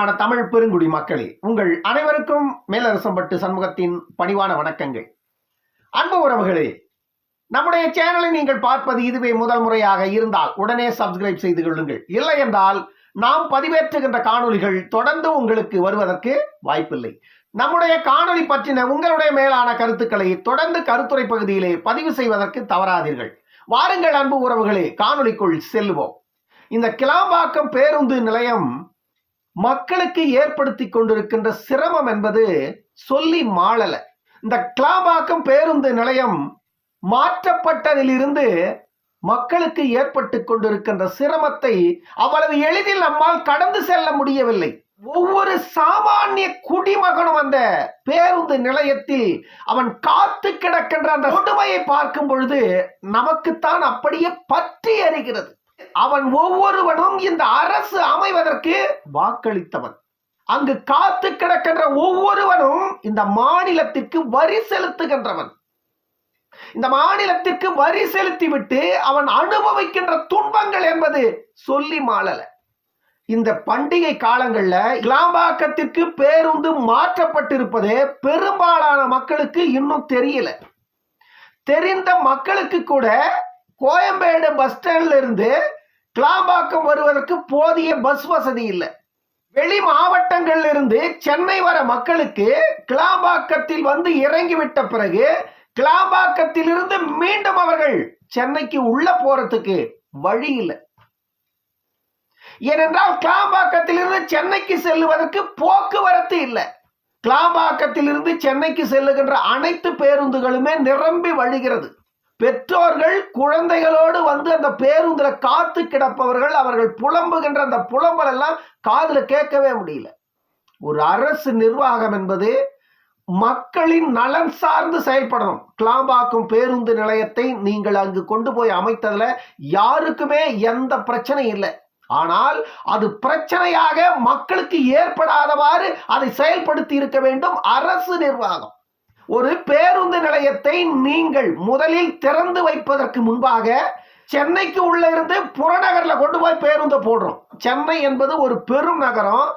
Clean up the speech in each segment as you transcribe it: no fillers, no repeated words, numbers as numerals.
பிரியமான தமிழ் பெருங்குடி மக்களே, உங்கள் அனைவருக்கும் மேலரசம்பட்டு சண்முகத்தின் பணிவான வணக்கங்கள். அன்பு உறவுகளே, நம்முடைய சேனலை நீங்கள் பார்ப்பது இதுவே முதல் முறையாக இருந்தால் உடனே சப்ஸ்கிரைப் செய்து கொள்ளுங்கள். இல்லை என்றால் நாம் பதிவேற்றுகின்ற காணொளிகள் தொடர்ந்து உங்களுக்கு வருவதற்கு வாய்ப்பில்லை. நம்முடைய காணொளி பற்றின உங்களுடைய மேலான கருத்துக்களை தொடர்ந்து கருத்துரை பகுதியிலே பதிவு செய்வதற்கு தவறாதீர்கள். வாருங்கள் அன்பு உறவுகளே, காணொளிக்குள் செல்லுவோம். இந்த கிளாம்பாக்கம் பேருந்து நிலையம் மக்களுக்கு ஏற்படுத்தி கொண்டிருக்கின்ற சிரமம் என்பது சொல்லி மாளல. இந்த கிளாம்பாக்கம் பேருந்து நிலையம் மாற்றப்பட்டதிலிருந்து மக்களுக்கு ஏற்பட்டு கொண்டிருக்கின்ற சிரமத்தை அவ்வளவு எளிதில் நம்மால் கடந்து செல்ல முடியவில்லை. ஒவ்வொரு சாமானிய குடிமகனும் அந்த பேருந்து நிலையத்தில் அவன் காத்து கிடக்கின்ற அந்த கொடுமையை பார்க்கும் பொழுது நமக்குத்தான் அப்படியே பற்றி எறிகிறது. அவன் ஒவ்வொருவனும் இந்த அரசு அமைவதற்கு வாக்களித்தவன். அங்கு காத்து கிடக்கின்ற ஒவ்வொருவனும் இந்த மாநிலத்திற்கு வரி செலுத்துகின்றவன். இந்த மாநிலத்திற்கு வரி செலுத்திவிட்டு அவன் அனுபவிக்கின்ற துன்பங்கள் என்பது சொல்லி மாளல. இந்த பண்டிகை காலங்கள்ல கிளாம்பாக்கத்திற்கு பேருந்து மாற்றப்பட்டிருப்பது பெரும்பாலான மக்களுக்கு இன்னும் தெரியல. தெரிந்த மக்களுக்கு கூட கோயம்பேடு பஸ் ஸ்டாண்ட்ல இருந்து கிளாம்பாக்கம் வருவதற்கு போதிய பஸ் வசதி இல்லை. வெளி மாவட்டங்களில் இருந்து சென்னை வர மக்களுக்கு கிளாம்பாக்கத்தில் வந்து இறங்கிவிட்ட பிறகு கிளாம்பாக்கத்தில் இருந்து மீண்டும் அவர்கள் சென்னைக்கு உள்ள போறதுக்கு வழி இல்லை. ஏனென்றால் கிளாம்பாக்கத்தில் இருந்து சென்னைக்கு செல்லுவதற்கு போக்குவரத்து இல்லை. கிளாம்பாக்கத்தில் இருந்து சென்னைக்கு செல்லுகின்ற அனைத்து பேருந்துகளுமே நிரம்பி வழிகிறது. பெற்றோர்கள் குழந்தைகளோடு வந்து அந்த பேருந்துல காத்து கிடப்பவர்கள், அவர்கள் புலம்புகின்ற அந்த புலம்பல் எல்லாம் காதுல கேட்கவே முடியல. ஒரு அரசு நிர்வாகம் என்பது மக்களின் நலன் சார்ந்து செயல்படணும். கிளாம்பாக்கம் பேருந்து நிலையத்தை நீங்கள் அங்கு கொண்டு போய் அமைத்ததுல யாருக்குமே எந்த பிரச்சனையும் இல்லை. ஆனால் அது பிரச்சனையாக மக்களுக்கு ஏற்படாதவாறு அதை செயல்படுத்தி இருக்க வேண்டும் அரசு நிர்வாகம். ஒரு பேருந்து நிலையத்தை நீங்கள் முதலில் திறந்து வைப்பதற்கு முன்பாக சென்னைக்கு உள்ள இருந்து புறநகர்ல கொண்டு போய் பேருந்து போடுறோம். சென்னை என்பது ஒரு பெரும் நகரம்.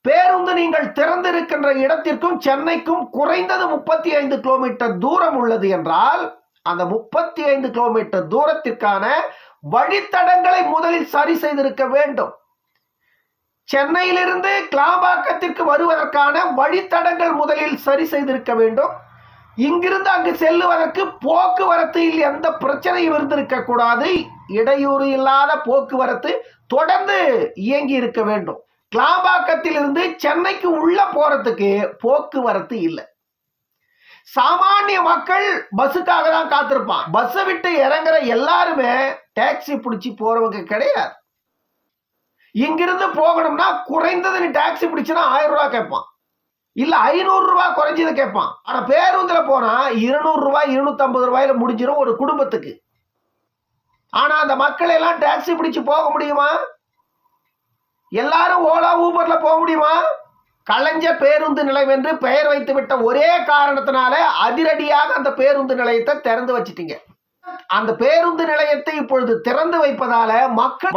பேருந்து நீங்கள் திறந்திருக்கின்ற இடத்திற்கும் சென்னைக்கும் குறைந்தது 35 கிலோமீட்டர் தூரம் உள்ளது என்றால் அந்த 35 கிலோமீட்டர் தூரத்திற்கான வழித்தடங்களை முதலில் சரி செய்திருக்க வேண்டும். சென்னையிலிருந்து கிளாம்பாக்கத்திற்கு வருவதற்கான வழித்தடங்கள் முதலில் சரி செய்திருக்க வேண்டும். இங்கிருந்து அங்கு செல்லுவதற்கு போக்குவரத்தில் எந்த பிரச்சனையும் இருந்திருக்க கூடாது. இடையூறு இல்லாத போக்குவரத்து தொடர்ந்து இயங்கி இருக்க வேண்டும். கிளாம்பாக்கத்தில் இருந்து சென்னைக்கு உள்ள போறதுக்கு போக்குவரத்து இல்லை. சாமானிய மக்கள் பஸ்ஸுக்காக தான் காத்திருப்பான். பஸ்ஸை விட்டு இறங்குற எல்லாருமே டாக்ஸி பிடிச்சி போறவங்க கிடையாது. இங்கிருந்து போகணும்னா குறைந்தது நீ டாக்ஸி பிடிச்சுனா 1000 ரூபாய் கேட்பான், இல்ல 500 ரூபாய் குறைஞ்சது கேட்பான். ஆனா பேருந்துல போனா 200 ரூபாய் 250 ரூபாயில முடிஞ்சிடும் ஒரு குடும்பத்துக்கு. ஆனா அந்த மக்கள் எல்லாம் டாக்ஸி பிடிச்சு போக முடியுமா? எல்லாரும் ஓலா ஊபர்ல போக முடியுமா? கலைஞர் பேருந்து நிலையம் என்று பெயர் வைத்து விட்ட ஒரே காரணத்தினால அதிரடியாக அந்த பேருந்து நிலையத்தை திறந்து வச்சிட்டீங்க. அந்த பேருந்து நிலையத்தை இப்பொழுது திறந்து வைப்பதால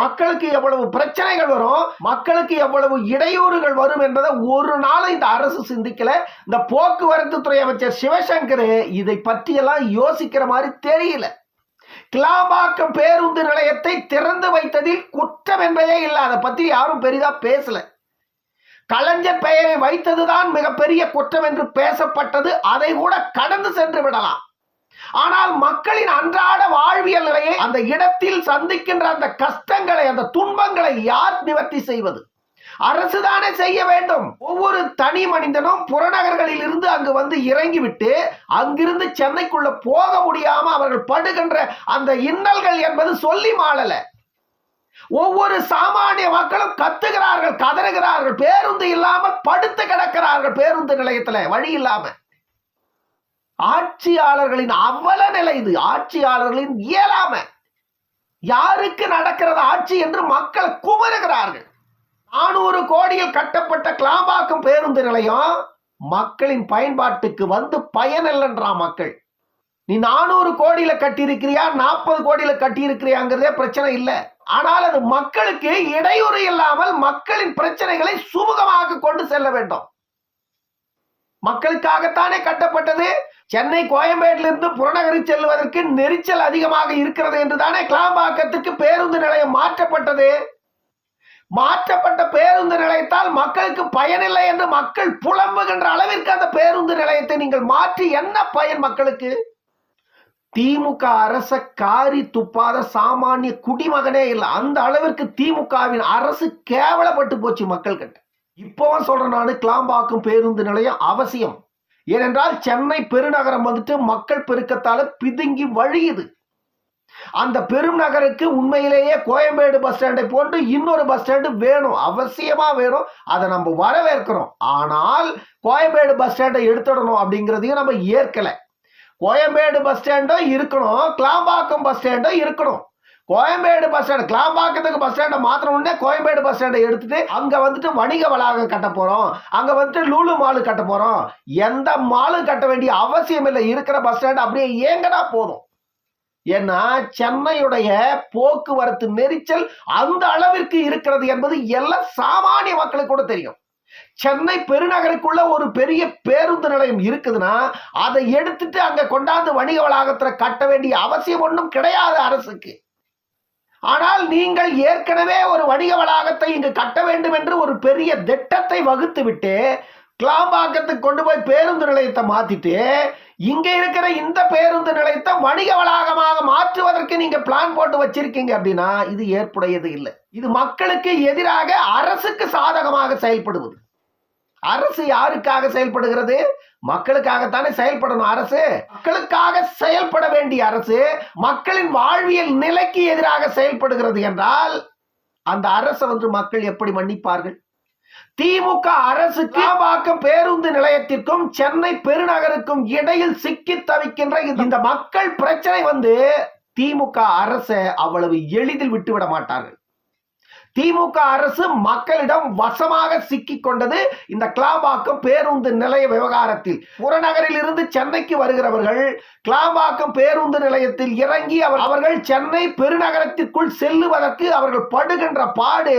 மக்களுக்கு எவ்வளவு பிரச்சனைகள் வரும், மக்களுக்கு எவ்வளவு இடையூறுகள் வரும் என்பதை ஒரு நாள் இந்த அரசு சிந்திக்கல. இந்த போக்குவரத்து துறை அமைச்சர் சிவசங்கர் இதை பற்றியெல்லாம் யோசிக்கிற மாதிரி தெரியல. கிளாம்பாக்கம் பேருந்து நிலையத்தை திறந்து வைத்ததில் குற்றம் என்பதே இல்லை. அதை பற்றி யாரும் பெரிதா பேசல. கலைஞர் பெயரை வைத்ததுதான் மிகப்பெரிய குற்றம் என்று பேசப்பட்டது. அதை கூட கடந்து சென்று விடலாம். ஆனால் மக்களின் அன்றாட வாழ்வியல் நிலையை, அந்த இடத்தில் சந்திக்கின்ற அந்த கஷ்டங்களை, அந்த துன்பங்களை யார் நிவர்த்தி செய்வது? அரசுதானே செய்ய வேண்டும். ஒவ்வொரு தனி மனிதனும் புறநகர்களில் இருந்து அங்கு வந்து இறங்கிவிட்டு அங்கிருந்து சென்னைக்குள்ள போக முடியாம அவர்கள் படுகின்ற அந்த இன்னல்கள் என்பது சொல்லி மாளல. ஒவ்வொரு சாமானிய மக்களும் கத்துகிறார்கள், கதறுகிறார்கள். பேருந்து இல்லாமல் படுத்து கிடக்கிறார்கள் பேருந்து நிலையத்துல வழி இல்லாம. ஆட்சியாளர்களின் அவல நிலை இது. ஆட்சியாளர்களின் இயலாம. யாருக்கு நடக்கிறது ஆட்சி என்று மக்கள் குமருகிறார்கள். 400 கோடியில் கட்டப்பட்ட கிளாம்பாக்கம் பேருந்து நிலையம் மக்களின் பயன்பாட்டுக்கு வந்து பயனில்லைன்றா மக்கள். நீ 400 கோடியில கட்டி இருக்கிறியா 40 கோடியில கட்டி இருக்கிறியாங்கிறதே பிரச்சனை இல்லை. ஆனால் அது மக்களுக்கு இடையூறு இல்லாமல் மக்களின் பிரச்சனைகளை சுமூகமாக கொண்டு செல்ல வேண்டும். மக்களுக்காகத்தானே கட்டப்பட்டது. சென்னை கோயம்பேட்டிலிருந்து புறநகருக்கு செல்வதற்கு நெரிச்சல் அதிகமாக இருக்கிறது என்றுதானே கிளாம்பாக்கத்துக்கு பேருந்து நிலையம் மாற்றப்பட்டது. மாற்றப்பட்ட பேருந்து நிலையத்தால் மக்களுக்கு பயனில்லை என்று மக்கள் புலம்புகின்ற அளவிற்கு அந்த பேருந்து நிலையத்தை நீங்கள் மாற்றி என்ன பயன் மக்களுக்கு? திமுக அரச காரி துப்பாத சாமானிய குடிமகனே இல்லை. அந்த அளவிற்கு திமுகவின் அரசு கேவலப்பட்டு போச்சு மக்கள் கிட்ட. இப்பவும் சொல்றேன் நான், கிளாம்பாக்கம் பேருந்து நிலையம் அவசியம். ஏனென்றால் சென்னை பெருநகரம் வந்துட்டு மக்கள் பெருக்கத்தால பிதுங்கி வழியுது. அந்த பெருநகருக்கு உண்மையிலேயே கோயம்பேடு பஸ் ஸ்டாண்டை போன்று இன்னொரு பஸ் ஸ்டாண்டு வேணும், அவசியமா வேணும். அதை நம்ம வரவேற்கிறோம். ஆனால் கோயம்பேடு பஸ் ஸ்டாண்டை எடுத்துடணும் அப்படிங்கிறதையும் நம்ம ஏற்கல. கோயம்பேடு பஸ் ஸ்டாண்டும் இருக்கணும், கிளாம்பாக்கம் பஸ் ஸ்டாண்டும் இருக்கணும். கோயம்பேடு பஸ் ஸ்டாண்ட் கிளாம்பாக்கத்துக்கு பஸ் ஸ்டாண்டை மாத்திரம்னே கோயம்பேடு பஸ் ஸ்டாண்டை எடுத்துட்டு அங்க வந்துட்டு வணிக வளாகம் கட்ட போறோம், அங்க வந்துட்டு லூலு மாலு கட்ட போறோம். எந்த மாலு கட்ட வேண்டிய அவசியம் இல்லை. இருக்கிற பஸ் ஸ்டாண்ட் அப்படியே இயங்கினா போதும். ஏன்னா சென்னையுடைய போக்குவரத்து நெரிச்சல் அந்த அளவிற்கு இருக்கிறது என்பது எல்லா சாமானிய மக்களுக்கு கூட தெரியும். சென்னை பெருநகருக்குள்ள ஒரு பெரிய பேருந்து நிலையம் இருக்குதுன்னா அதை எடுத்துட்டு அங்க கொண்டாந்து வணிக வளாகத்துல கட்ட வேண்டிய அவசியம் ஒன்றும் கிடையாது அரசுக்கு. ஆனால் நீங்கள் ஏற்கனவே ஒரு வணிக வளாகத்தை இங்கு கட்ட வேண்டும் என்று ஒரு பெரிய திட்டத்தை வகுத்து விட்டு கிளாம்பாக்கத்துக்கு கொண்டு போய் பேருந்து நிலையத்தை மாத்திட்டு இங்க இருக்கிற இந்த பேருந்து நிலையத்தை வணிக வளாகமாக மாற்றுவதற்கு நீங்க பிளான் போட்டு வச்சிருக்கீங்க அப்படின்னா இது ஏற்புடையது இல்லை. இது மக்களுக்கு எதிராக அரசுக்கு சாதகமாக செயல்படுவது. அரசு யாருக்காக செயல்படுகிறது? மக்களுக்காகத்தானே செயல்படணும். அரசு மக்களுக்காக செயல்பட வேண்டிய அரசு மக்களின் வாழ்வியல் நிலைக்கு எதிராக செயல்படுகிறது என்றால் அந்த அரசை மக்கள் எப்படி மன்னிப்பார்கள்? திமுக அரசு கிளாம்பாக்கம் பேருந்து நிலையத்திற்கும் சென்னை பெருநகருக்கும் இடையில் சிக்கி தவிக்கின்ற இந்த மக்கள் பிரச்சனை திமுக அரசை அவ்வளவு எளிதில் விட்டுவிட மாட்டார்கள். திமுக அரசு மக்களிடம் வசமாக சிக்கிக் கொண்டது இந்த கிளாம்பாக்கம் பேருந்து நிலைய விவகாரத்தில். புறநகரில் இருந்து சென்னைக்கு வருகிறவர்கள் கிளாம்பாக்கம் பேருந்து நிலையத்தில் இறங்கி அவர்கள் சென்னை பெருநகரத்திற்குள் செல்லுவதற்கு அவர்கள் படுகின்ற பாடு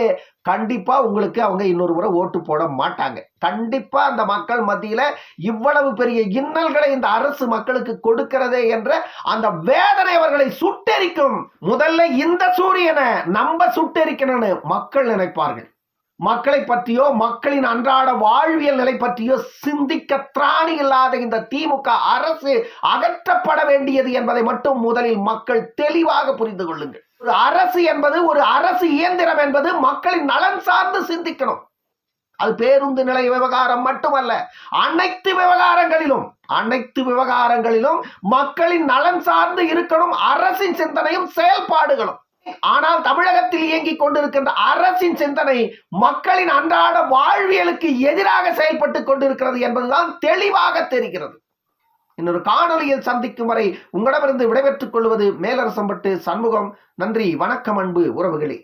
கண்டிப்பா உங்களுக்கு அவங்க இன்னொரு முறை ஓட்டு போட மாட்டாங்க. கண்டிப்பா அந்த மக்கள் மத்தியில இவ்வளவு பெரிய இன்னல்களை இந்த அரசு மக்களுக்கு கொடுக்கிறதே என்ற அந்த வேதனை அவர்களை சுட்டெரிக்கும். முதல்ல இந்த சூரியனை நம்ம சுட்டெரிக்கணும்னு மக்கள் நினைப்பார்கள். மக்களை பற்றியோ மக்களின் அன்றாட வாழ்வியல் நிலை பற்றியோ சிந்திக்க திராணி இல்லாத இந்த திமுக அரசு அகற்றப்பட வேண்டியது என்பதை மட்டும் முதலில் மக்கள் தெளிவாக புரிந்து கொள்ளுங்கள். ஒரு அரசு என்பது ஒரு அரசு இயந்திரம் என்பது மக்களின் நலன் சார்ந்து சிந்திக்கணும். அது பேருந்து நிலைய விவகாரம் மட்டுமல்ல, அனைத்து விவகாரங்களிலும் மக்களின் நலன் சார்ந்து இருக்கணும் அரசின் சிந்தனையும் செயல்பாடுகளும். ஆனால் தமிழகத்தில் இயங்கிக் கொண்டிருக்கின்ற அரசின் சிந்தனை மக்களின் அன்றாட வாழ்வியலுக்கு எதிராக செயல்பட்டு கொண்டிருக்கிறது என்பதுதான் தெளிவாக தெரிகிறது. இன்னொரு காணொலியில் சந்திக்கும் வரை உங்களிடமிருந்து விடைபெற்றுக் கொள்வது மேலரசம்பட்டு சண்முகம். நன்றி, வணக்கம் அன்பு உறவுகளே.